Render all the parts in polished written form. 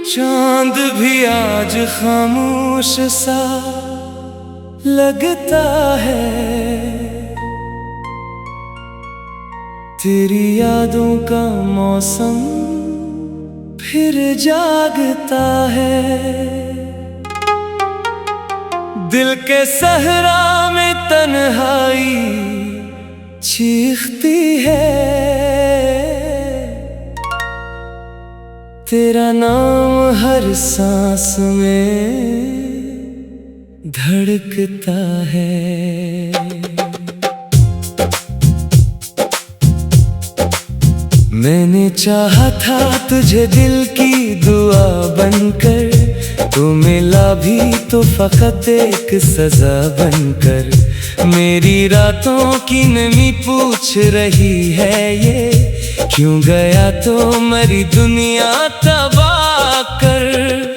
चांद भी आज खामोश सा लगता है, तेरी यादों का मौसम फिर जागता है। दिल के सहरा में तन्हाई चीखती है, तेरा नाम हर सांस में धड़कता है। मैंने चाहा था तुझे दिल की दुआ बनकर, तू मिला भी तो फकत एक सजा बनकर। मेरी रातों की नमी पूछ रही है ये, क्यों गया तो मरी दुनिया तबाह कर।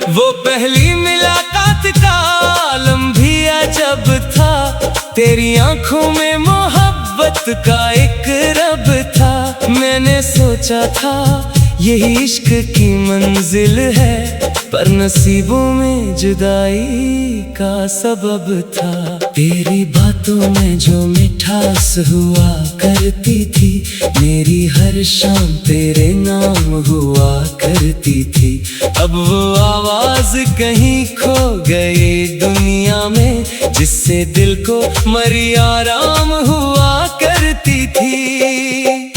वो पहली मुलाकात का आलम भी अजब था, तेरी आंखों में मोहब्बत का एक रब था। मैंने सोचा था यही इश्क की मंजिल है, पर नसीबों में जुदाई का सबब था। तेरी बातों में जो मिठास हुआ करती थी, मेरी हर शाम तेरे नाम हुआ करती थी। अब वो आवाज कहीं खो गई दुनिया में, जिससे दिल को मरी आराम हुआ करती थी।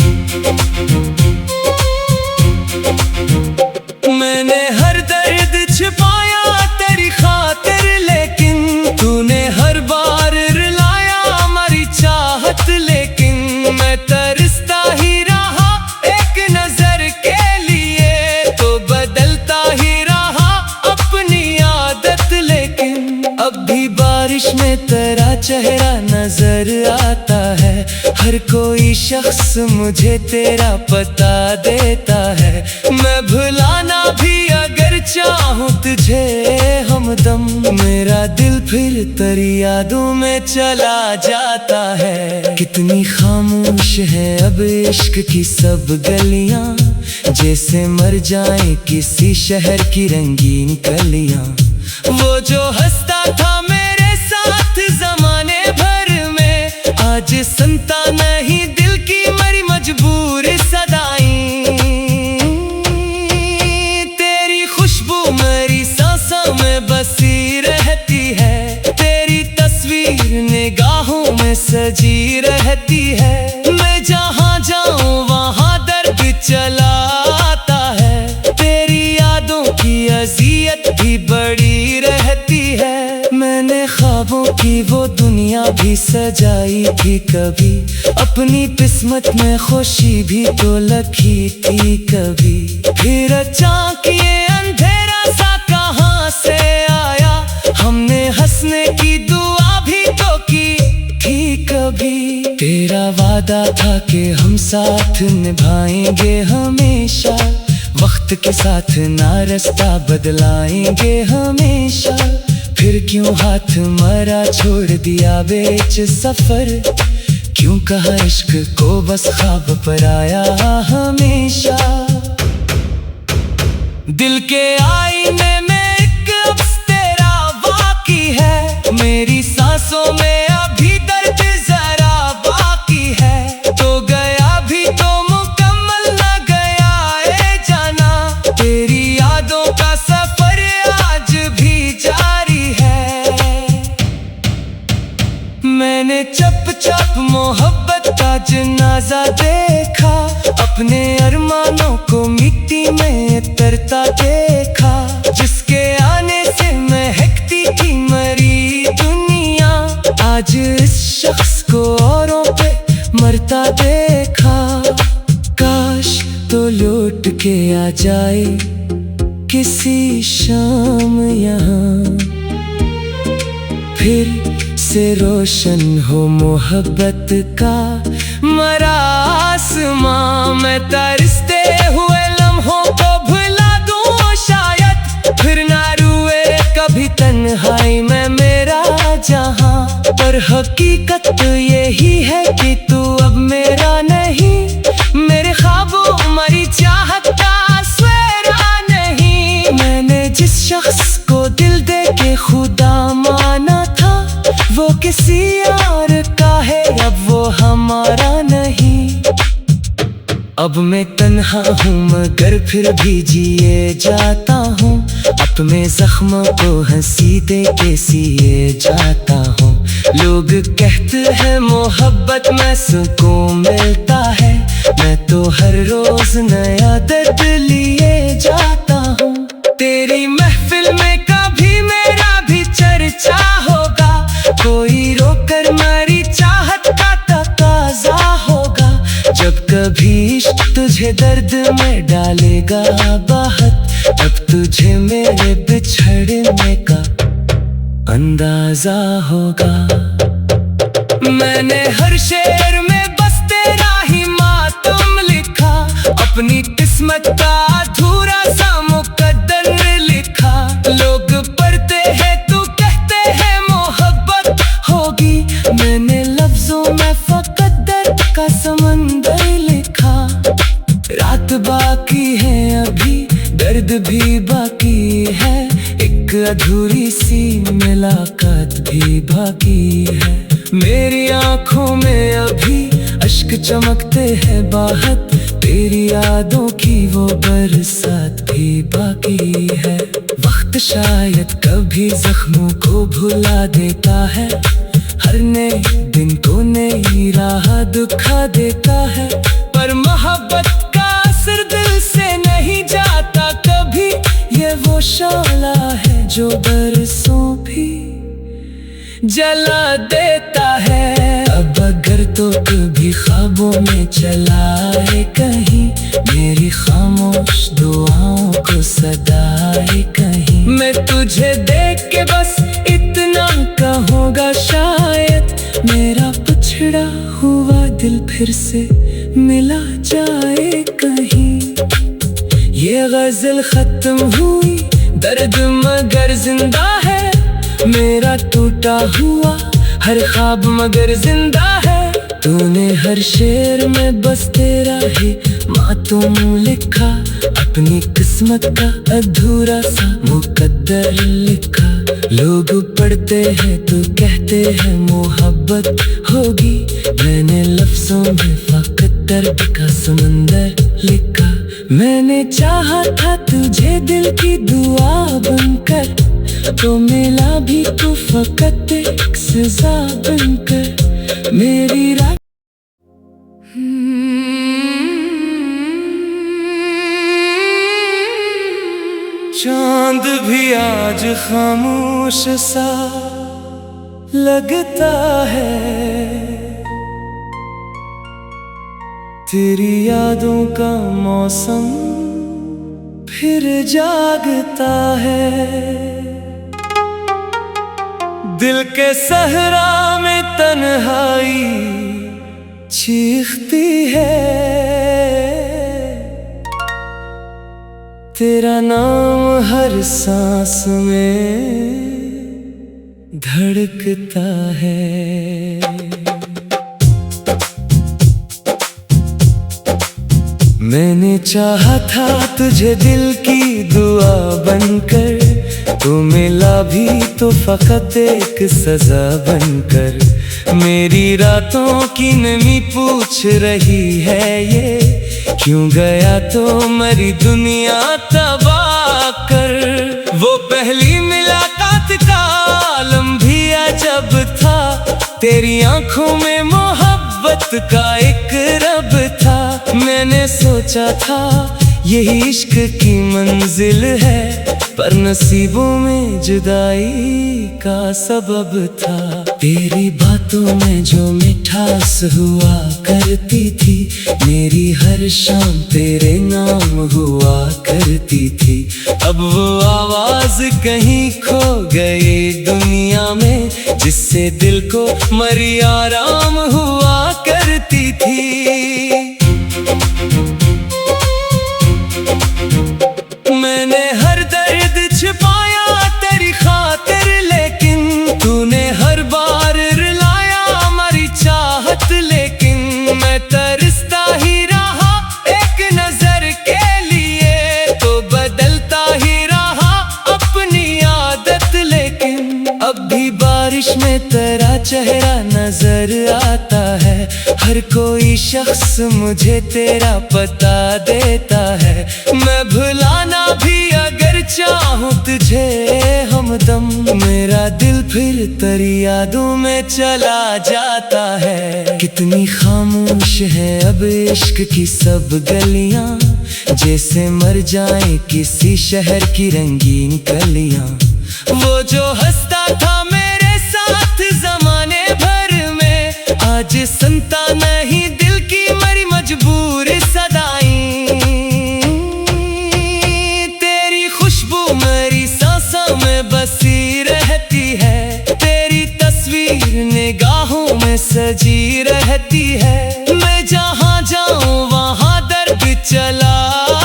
मैंने हर दर्द छिपाया तेरी खातिर, लेकिन तूने हर बार रुलाया हमारी चाहत। लेकिन मैं तरसता ही रहा एक नजर के लिए, तो बदलता ही रहा अपनी आदत। लेकिन अब भी बारिश में तेरा चेहरा नजर आता है, हर कोई शख्स मुझे तेरा पता देता है। मैं भुलाना भी अगर चाहूं तुझे हमदम, मेरा दिल फिर तेरी यादों में चला जाता है। कितनी खामोश है अब इश्क की सब गलियां, जैसे मर जाए किसी शहर की रंगीन कलियां। वो जो हंसता था मेरे साथ जमाने भर में, आज सुनता नहीं दिल की मरी मजबूर सदाई। तेरी खुशबू मेरी सांसों में बसी रहती है, तेरी तस्वीर निगाहों में सजी रहती है। मैं जहाँ जाऊँ वहाँ दर्द चला आता है, तेरी यादों की अज़ियत भी बड़ी रहती है। मैंने ख्वाबों की वो दुनिया भी सजाई थी कभी, अपनी किस्मत में खुशी भी तो लिखी थी कभी। फिर अचानक ये अंधेरा सा कहाँ से आया, हमने हंसने की दुआ भी तो की थी कभी। तेरा वादा था कि हम साथ निभाएंगे हमेशा, वक्त के साथ ना रास्ता बदलाएंगे हमेशा। फिर क्यों हाथ मरा छोड़ दिया बीच सफर, क्यों कहा इश्क को बस ख्वाब पर आया हमेशा। दिल के आईने में एक अक्स तेरा बाकी है, मेरी सांसों में अभी दर्द जरा बाकी है। तो गया भी तो मुकम्मल न गया ए जाना, तेरी यादों का सफर आज भी जारी है। मैंने चप चप मोहब्बत का जनाजा देखा, अपने अरमानों को मिट्टी में तरता देखा। जिसके आने से महकती थी मरी दुनिया, आज इस शख्स को औरों पे मरता देखा। काश तो लौट के आ जाए किसी शाम यहाँ, फिर से रोशन हो मोहब्बत का मरा आसमां। मैं तरसते हुए लम्हों को भुला दूं शायद, फिर ना रुए कभी तन्हाई में मेरा जहां। पर हकीकत यही है कि तू अब मेरा नहीं। किसी और का है, अब वो हमारा नहीं। अब मैं तन्हा हूँ मगर फिर भी जिए जाता हूँ, अपने जख्म को हंसी दे के सिए जाता हूँ। लोग कहते हैं मोहब्बत में सुकून मिलता है, मैं तो हर रोज नया दर्द लिए जाता हूँ। तेरी महफिल में कभी मेरा भी चर्चा होगा, कोई रोकर मेरी चाहत का तकाजा होगा। जब कभी इश्क तुझे दर्द में डालेगा बाहत, तब तुझे मेरे बिछड़ने का अंदाजा होगा। मैंने हर शेर में बस तेरा ही मातम लिखा, अपनी किस्मत का अधूरा सा मुकद्दर लिखा। लोग पढ़ते हैं तू कहते हैं मोहब्बत होगी, मैंने लफ्जों में फकत दर्द का समंदर लिखा। रात बाकी है अभी, दर्द भी बाकी है, एक अधूरी सी मुलाकात भी बाकी है। मेरी आंखों में अभी अश्क चमकते हैं बाहत, तेरी यादों की वो बरसात भी बाकी है। वक्त शायद कभी जख्मों को भुला देता है, हर नए दिन को नई राह दिखा देता है। पर मोहब्बत का असर दिल से नहीं जाता कभी, ये वो शौला है जो बरसों भी जला देता है। अब अगर तो कभी ख्वाबों में चलाए कहीं, मेरी खामोश दुआओं को सदाए कहीं। मैं तुझे देख के बस इतना कहूँगा, शायद मेरा पिछड़ा हुआ दिल फिर से मिला जाए कहीं। ये गजल खत्म हुई, दर्द मगर जिंदा है, मेरा टूटा हुआ हर ख्वाब मगर जिंदा है। तूने हर शेर में बस तेरा ही मातूम लिखा, अपनी किस्मत का अधूरा सा मुकद्दर लिखा। लोग पढ़ते हैं तो कहते हैं मोहब्बत होगी, मैंने लफ्जों में फकत दर्द का समंदर लिखा। मैंने चाहा था तुझे दिल की दुआ बनकर, तो मिला भी तू फकत एक सजा बनकर। मेरी रात चांद भी आज खामोश सा लगता है, तेरी यादों का मौसम फिर जागता है। दिल के सहरा में तन्हाई चीखती है, तेरा नाम हर सांस में धड़कता है। मैंने चाहा था तुझे दिल की दुआ बनकर, तू मिला भी तो फकत एक सजा बनकर। मेरी रातों की नमी पूछ रही है ये, क्यों गया तो मरी दुनिया तबाह कर। वो पहली मुलाकात का आलम भी अजब था, तेरी आंखों में मोहब्बत का एक रब था। मैंने सोचा था यही इश्क की मंजिल है, पर नसीबों में जुदाई का सबब था। तेरी बातों में जो मिठास हुआ करती थी, मेरी हर शाम तेरे नाम हुआ करती थी। अब वो आवाज कहीं खो गई दुनिया में, जिससे दिल को मरी आराम हुआ करती थी। मैंने हर दर्द छिपाया तेरी खातिर, लेकिन तूने हर बार रुलाया हमारी चाहत। लेकिन मैं तरसता ही रहा एक नजर के लिए, तो बदलता ही रहा अपनी आदत। लेकिन अब भी बारिश में तेरा चेहरा हर कोई शख्स मुझे तेरा पता देता है। मैं भुलाना भी अगर चाहूँ तुझे हमदम, मेरा दिल फिर तेरी यादों में चला जाता है। कितनी खामोश है अब इश्क की सब गलियां, जैसे मर जाए किसी शहर की रंगीन कलियां। वो जो हंसता था मेरे साथ जमाने भर में, आज सुनता नहीं दिल की मरी मजबूर सदाई। तेरी खुशबू मेरी सांसों में बसी रहती है, तेरी तस्वीर निगाहों में सजी रहती है। मैं जहाँ जाऊँ वहाँ दर्द चला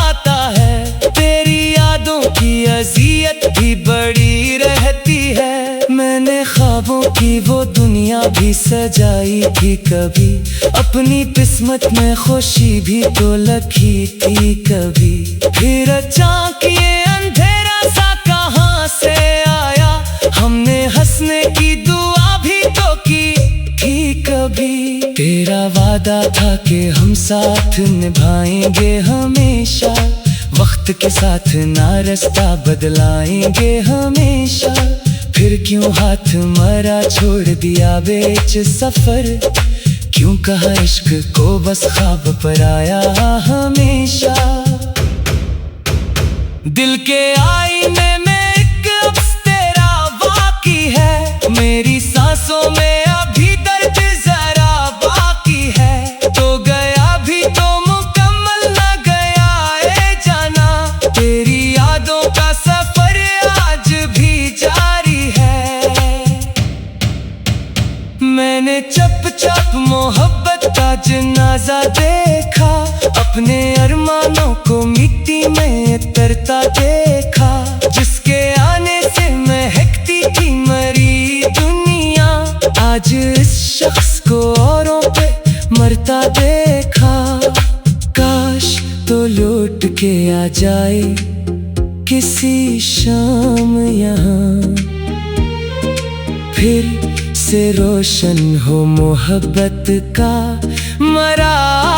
आता है, तेरी यादों की अज़ियत भी बड़ी रहती है। मैंने ख्वाबों की वो दुनिया भी सजाई थी कभी, अपनी किस्मत में खुशी भी तो लिखी थी कभी। फिर अचानक ये अंधेरा सा कहाँ से आया, हमने हंसने की दुआ भी तो की थी कभी। तेरा वादा था कि हम साथ निभाएंगे हमेशा, वक्त के साथ ना रास्ता बदलाएंगे हमेशा। फिर क्यों हाथ मरा छोड़ दिया बीच सफर, क्यों कहा इश्क को बस ख्वाब पर आया हमेशा। दिल के आईने में एक अक्स तेरा बाकी है, मेरी सांसों में अभी दर्द जरा बाकी है। तो गया भी तो मुकम्मल न गया ए जाना, तेरी यादों का सफर आज भी जारी है। मैंने चप चप मोहब्बत का जनाजा देखा, अपने अरमानों को मिट्टी में तरता देखा। जिसके आने से महकती थी मरी दुनिया, आज इस शख्स को औरों पे मरता देखा। काश तो लौट के आ जाए किसी शाम यहाँ, फिर से रोशन हो मोहब्बत का मरा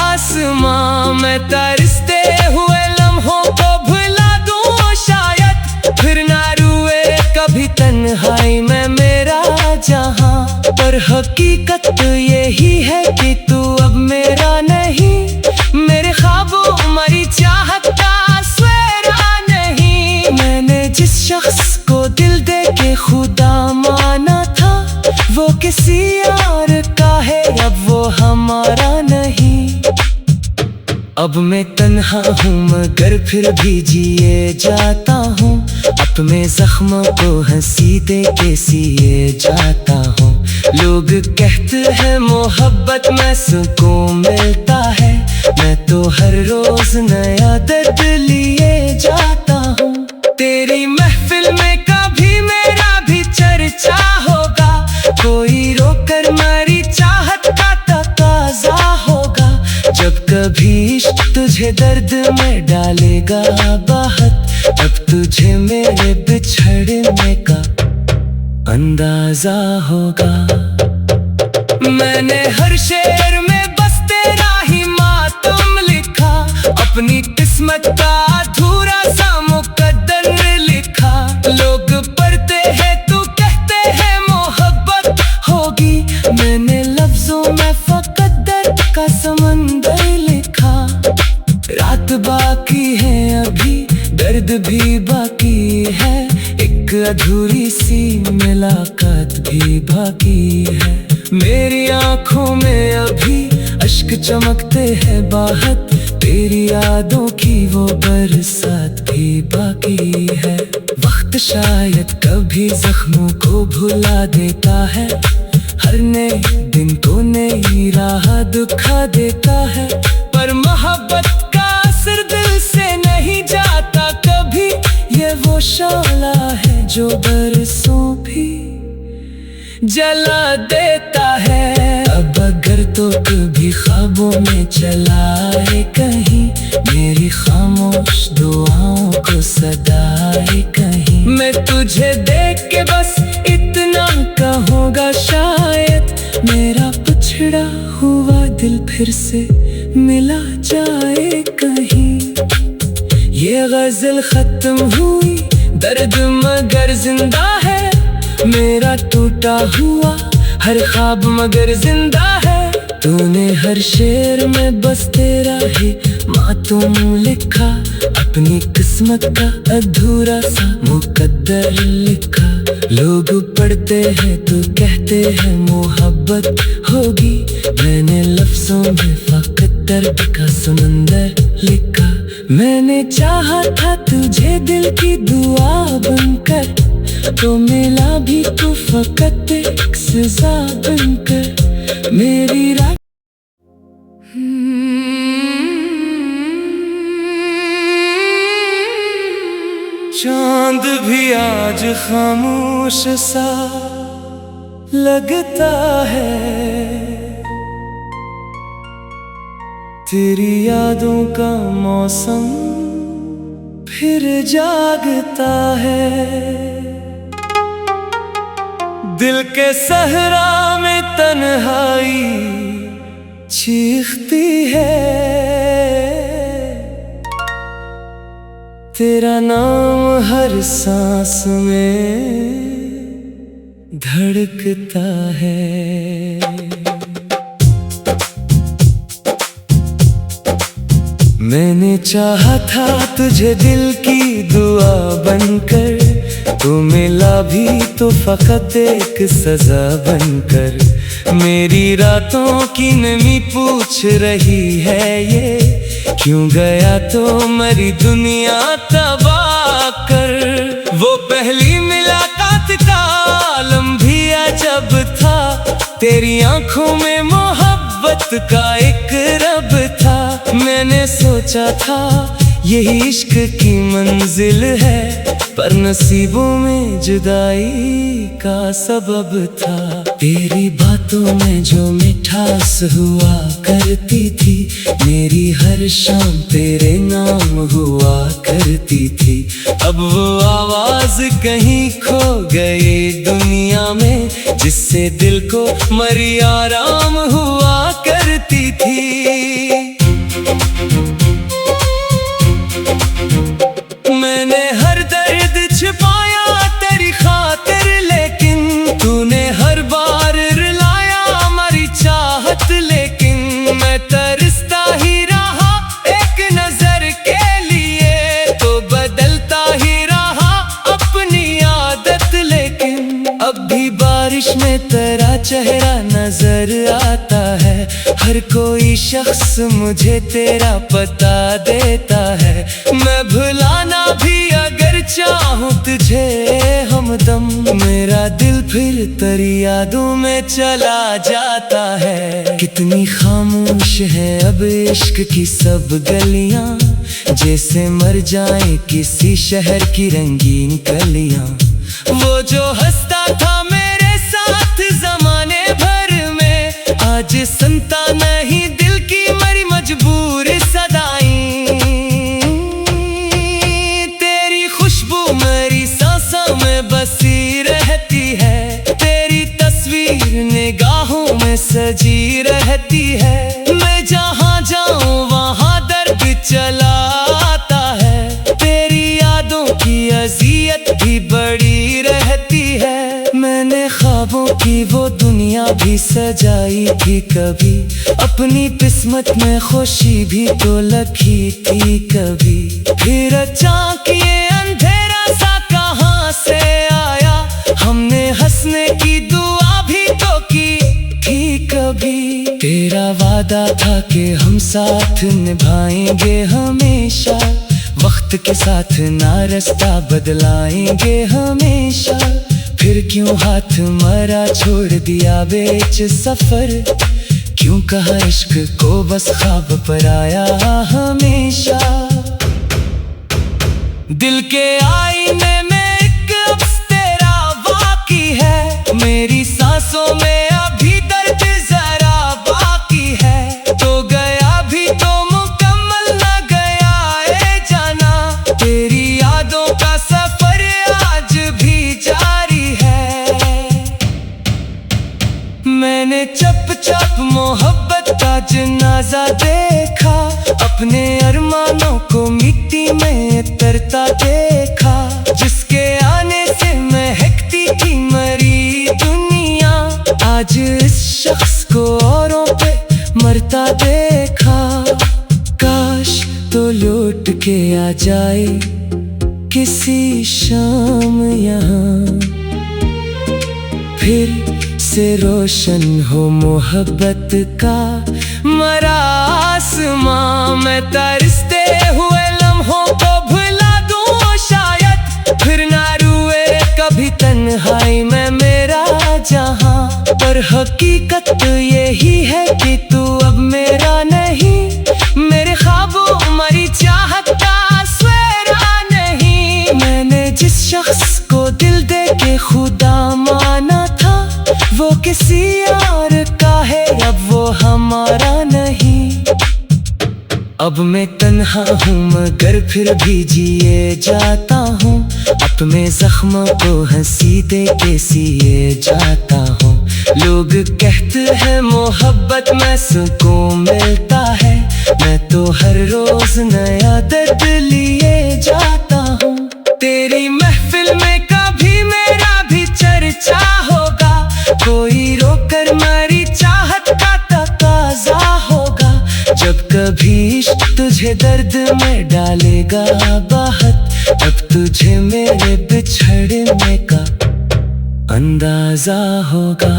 आसमां। मैं तरसते हुए लम्हों को भुला दूं शायद, फिर ना रुए कभी तन्हाई में मेरा जहां। पर हकीकत यही है कि तू अब मेरा नहीं, मेरे ख्वाबों मरी चाहत का सवेरा नहीं। मैंने जिस शख्स को दिल दे के खुदा माना था, वो किसी और का है अब वो हमारा नहीं। अब मैं तन्हा हूँ मगर फिर भी जिए जाता हूँ, अपने जख्मों को हंसी दे के सिए जाता हूँ। लोग कहते हैं मोहब्बत में सुकून मिलता है, मैं तो हर रोज नया दर्द लिए जाता हूँ। तेरी महफिल में कभी मेरा भी चर्चा होगा, कोई रोकर मेरी चाहत का तकाजा होगा। जब कभी इश्क तुझे दर्द में डालेगा बाहत, तब तुझे मेरे बिछड़ने का अंदाजा होगा। मैंने हर शेर में बस तेरा ही मातम लिखा, अपनी किस्मत का अधूरा सा मुकद्दर लिखा। लोग पढ़ते हैं तू कहते हैं मोहब्बत होगी, मैंने लफ्जों में फकत दर्द का समंदर लिखा। रात बाकी है अभी दर्द भी बाकी है, एक अधूरी सी मुलाकात भी बाकी है। मेरी आंखों में अभी अश्क चमकते हैं बाहत, तेरी यादों की वो बरसात भी बाकी है। वक्त शायद कभी जख्मों को भुला देता है, हर नए दिन को नई राह दिखा देता है। पर मोहब्बत का असर दिल से नहीं जाता कभी, ये वो शौला है जो बरसों भी जला देता है। अब अगर तो कभी ख्वाबों में चलाए कहीं, मेरी खामोश दुआओं को सदाए कहीं। मैं तुझे देख के बस इतना कहूँगा शायद, मेरा पिछड़ा हुआ दिल फिर से मिला जाए कहीं। ये गजल खत्म हुई, दर्द मगर जिंदा है। मेरा टूटा हुआ हर ख्वाब मगर जिंदा है। तूने हर शेर में बस तेरा ही मातूम लिखा, अपनी किस्मत का अधूरा सा मुकद्दर लिखा। लोग पढ़ते हैं तो कहते हैं मोहब्बत होगी, मैंने लफ्जों में फकत दर्द का समंदर लिखा। मैंने चाहा था तुझे दिल की दुआ बनकर, तो मिला भी तू फकत एक सजा बनकर। मेरी रात चांद भी आज खामोश सा लगता है, तेरी यादों का मौसम फिर जागता है। दिल के सहरा में तन्हाई चीखती है, तेरा नाम हर सांस में धड़कता है। मैंने चाहा था तुझे दिल की दुआ बनकर, तू मिला भी तो फकत एक सजा बनकर। मेरी रातों की नमी पूछ रही है ये, क्यों गया तो मरी दुनिया तबाह कर। वो पहली मुलाकात का आलम भी अजब था, तेरी आंखों में मोहब्बत का एक रब था। मैंने सोचा था यही इश्क की मंजिल है, पर नसीबों में जुदाई का सबब था। तेरी बातों में जो मिठास हुआ करती थी, मेरी हर शाम तेरे नाम हुआ करती थी। अब वो आवाज कहीं खो गई दुनिया में, जिससे दिल को मरी आराम हुआ करती थी। मैंने हर दर्द छिपाया तेरी खातिर, लेकिन तूने हर बार रुलाया हमारी चाहत। लेकिन मैं तरसता ही रहा एक नजर के लिए, तो बदलता ही रहा अपनी आदत। लेकिन अब भी बारिश में तेरा चेहरा नजर आता है, हर कोई शख्स मुझे तेरा पता देता है। मैं भुलाना भी अगर चाहूं तुझे हमदम, मेरा दिल फिर तेरी यादों में चला जाता है। कितनी खामोश है अब इश्क की सब गलियां, जैसे मर जाए किसी शहर की रंगीन कलियां। वो जो हंसता था मेरे साथ जमाने भर में, आज सुनता नहीं दिल की मरी मजबूर सदाई। तेरी खुशबू मेरी सांसों में बसी रहती है, तेरी तस्वीर निगाहों में सजी रहती है। मैं जहाँ जाऊँ वहाँ दर्द चला आता है, तेरी यादों की अज़ियत भी बड़ी रहती है। मैंने ख्वाबों की वो दुनिया भी सजाई थी कभी, अपनी किस्मत में खुशी भी तो लिखी थी कभी। फिर अचानक ये अंधेरा सा कहाँ से आया, हमने हंसने की दुआ भी तो की थी कभी। तेरा वादा था कि हम साथ निभाएंगे हमेशा, वक्त के साथ ना रास्ता बदलाएंगे हमेशा। फिर क्यों हाथ मरा छोड़ दिया बीच सफर, क्यों कहा इश्क को बस ख्वाब पर आया हमेशा। दिल के आईने में एक अक्स तेरा बाकी है, मेरी सांसों में अभी दर्द जरा बाकी है। तो गया भी तो मुकम्मल न गया ए जाना, तेरी यादों का सफर आज भी जारी है। मैंने चप चप मोहब्बत का जना जनाजा देखा, अपने अरमानों को मिट्टी में तरता देखा। जिसके आने से महकती थी मरी दुनिया, आज इस शख्स को औरों पे मरता देखा। काश तो लौट के आ जाए किसी शाम यहाँ, फिर से रोशन हो मोहब्बत का मरा आसमां। मैं तरसते हुए लम्हों को भुला दूं शायद, फिर ना रुए कभी तन्हाई में मेरा जहां। पर हकीकत यही है कि तू अब मेरा नहीं, मेरे ख्वाबों मरी चाहत का सवेरा नहीं। मैंने जिस शख्स को दिल दे के खुदा माना था, वो किसी और का है, अब वो हमारा नहीं। अब मैं तन्हा हूँ मगर फिर भी जिए जाता हूँ, अपने जख्मों को हंसी दे के सिए जाता हूँ। लोग कहते हैं मोहब्बत में सुकून मिलता है, मैं तो हर रोज नया दर्द लिए जाता हूँ। तेरी महफिल में कभी मेरा भी चर्चा होगा, कोई रोकर मेरी चाहत का तकाजा होगा। जब कभी इश्क तुझे दर्द में डालेगा बाहत, तब तुझे मेरे बिछड़ने का अंदाजा होगा।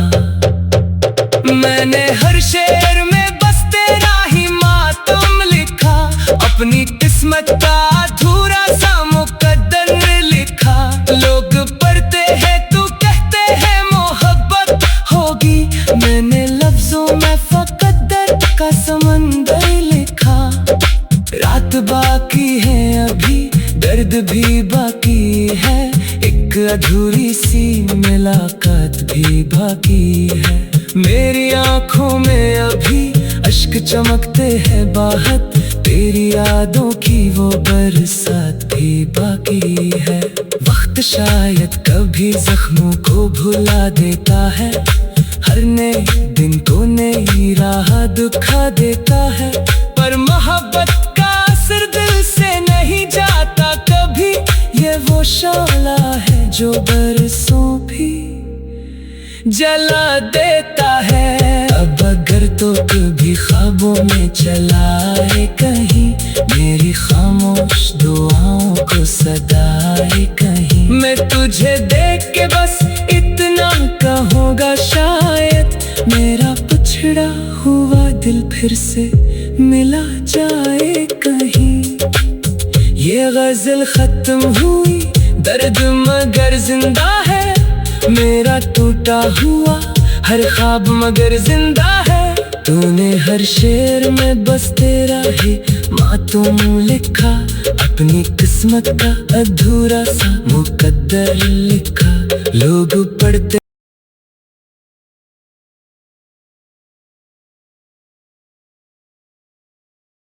मैंने हर शेर में बस तेरा ही मातम लिखा, अपनी किस्मत का अधूरा सा मुकद्दर लिखा। लोग पढ़ते हैं तू कहते हैं मोहब्बत होगी, मैंने लफ्जों में फकत दर्द का समंदर लिखा। रात बाकी है अभी, दर्द भी बाकी है, एक अधूरी सी मुलाकात भी बाकी है। मेरी आंखों में अभी अश्क चमकते हैं बाहत, तेरी यादों की वो बरसात भी बाकी है। वक्त शायद कभी जख्मों को भुला देता है, हर नए दिन को नई राह दिखा देता है। पर मोहब्बत का असर दिल से नहीं जाता कभी, ये वो शौला है जो बरसों भी जला देता है। अब अगर तो कभी ख्वाबों में चलाए कहीं, मेरी खामोश दुआओं को सदाए कहीं। मैं तुझे देख के बस इतना कहूँगा शायद, मेरा पिछड़ा हुआ दिल फिर से मिला जाए कहीं। ये गजल खत्म हुई, दर्द मगर जिंदा है, मेरा टूटा हुआ हर ख्वाब मगर जिंदा है। तूने हर शेर में बस तेरा ही मातूम लिखा, अपनी किस्मत का अधूरा सा मुकद्दर लिखा। लोग पढ़ते